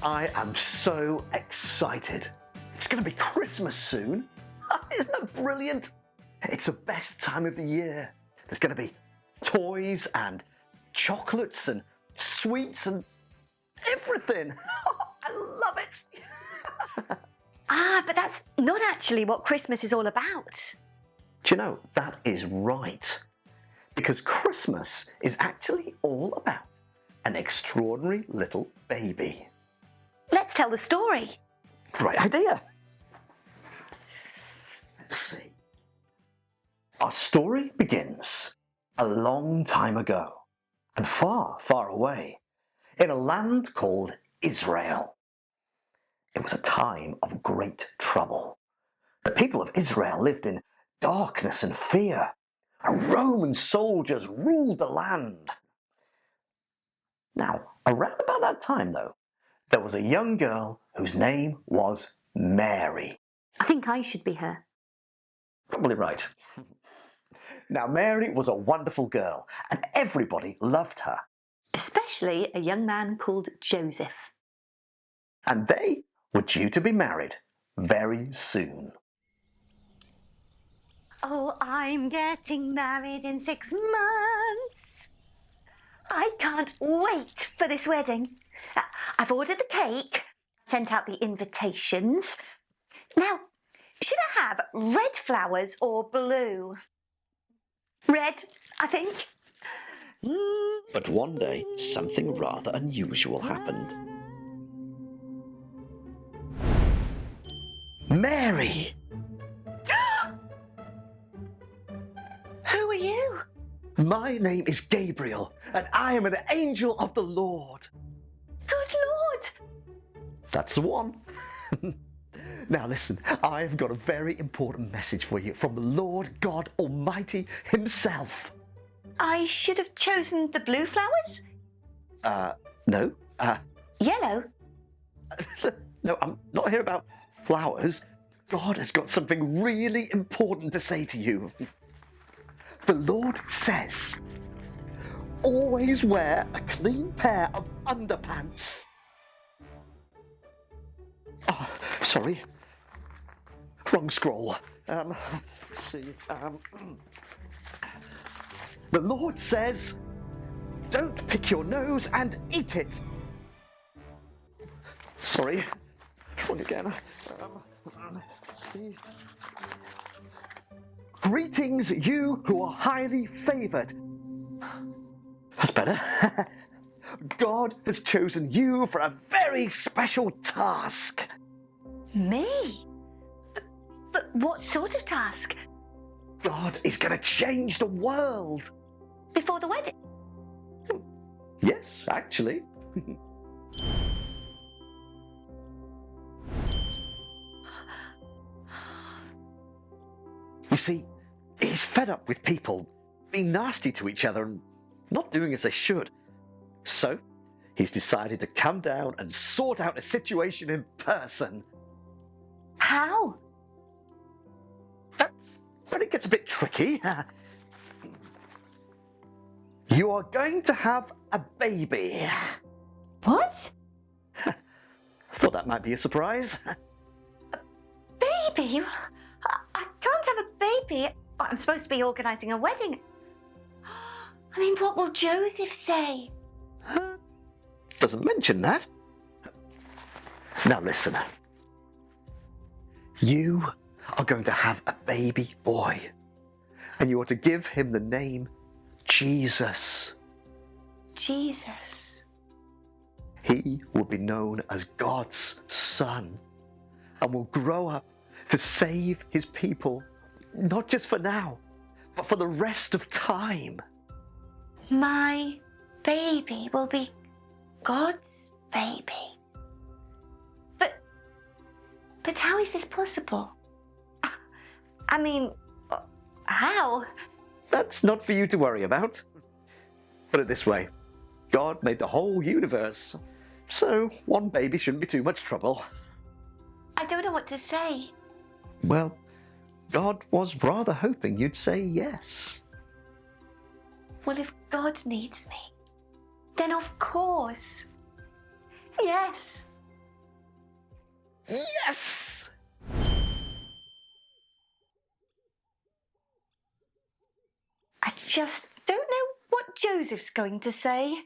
I am so excited. It's going to be Christmas soon. Isn't that brilliant? It's the best time of the year. There's going to be toys and chocolates and sweets and everything. I love it. But that's not actually what Christmas is all about. Do you know, that is right. Because Christmas is actually all about an extraordinary little baby. Let's tell the story. Great idea. Let's see. Our story begins a long time ago and far, far away in a land called Israel. It was a time of great trouble. The people of Israel lived in darkness and fear, and Roman soldiers ruled the land. Now, around about that time, though, there was a young girl whose name was Mary. I think I should be her. Probably right. Now, Mary was a wonderful girl, and everybody loved her. Especially a young man called Joseph. And they were due to be married very soon. Oh, I'm getting married in 6 months. I can't wait for this wedding. I've ordered the cake, sent out the invitations. Now, should I have red flowers or blue? Red, I think. But one day, something rather unusual happened. Mary! Who are you? My name is Gabriel, and I am an angel of the Lord. Good Lord! That's the one. Now listen, I've got a very important message for you from the Lord God Almighty himself. I should have chosen the blue flowers? No. Yellow? No, I'm not here about flowers. God has got something really important to say to you. The Lord says, always wear a clean pair of underpants. Oh, sorry. Wrong scroll. Let's see. The Lord says, don't pick your nose and eat it. Sorry. Wrong again. Let's see. Greetings, you who are highly favoured. That's better. God has chosen you for a very special task. Me? But what sort of task? God is going to change the world. Before the wedding? Yes, actually. You see, he's fed up with people being nasty to each other and not doing as they should. So, he's decided to come down and sort out a situation in person. How? That's when it gets a bit tricky. You are going to have a baby. What? Thought that might be a surprise. Baby? I can't have a baby. I'm supposed to be organising a wedding. I mean, what will Joseph say? Doesn't mention that. Now listen. You are going to have a baby boy, and you are to give him the name Jesus. Jesus. He will be known as God's son and will grow up to save his people, not just for now, but for the rest of time. My baby will be God's baby. But how is this possible? I mean, how? That's not for you to worry about. Put it this way, God made the whole universe, so one baby shouldn't be too much trouble. I don't know what to say. Well, God was rather hoping you'd say yes. Well, if God needs me, then of course. Yes. Yes! I just don't know what Joseph's going to say.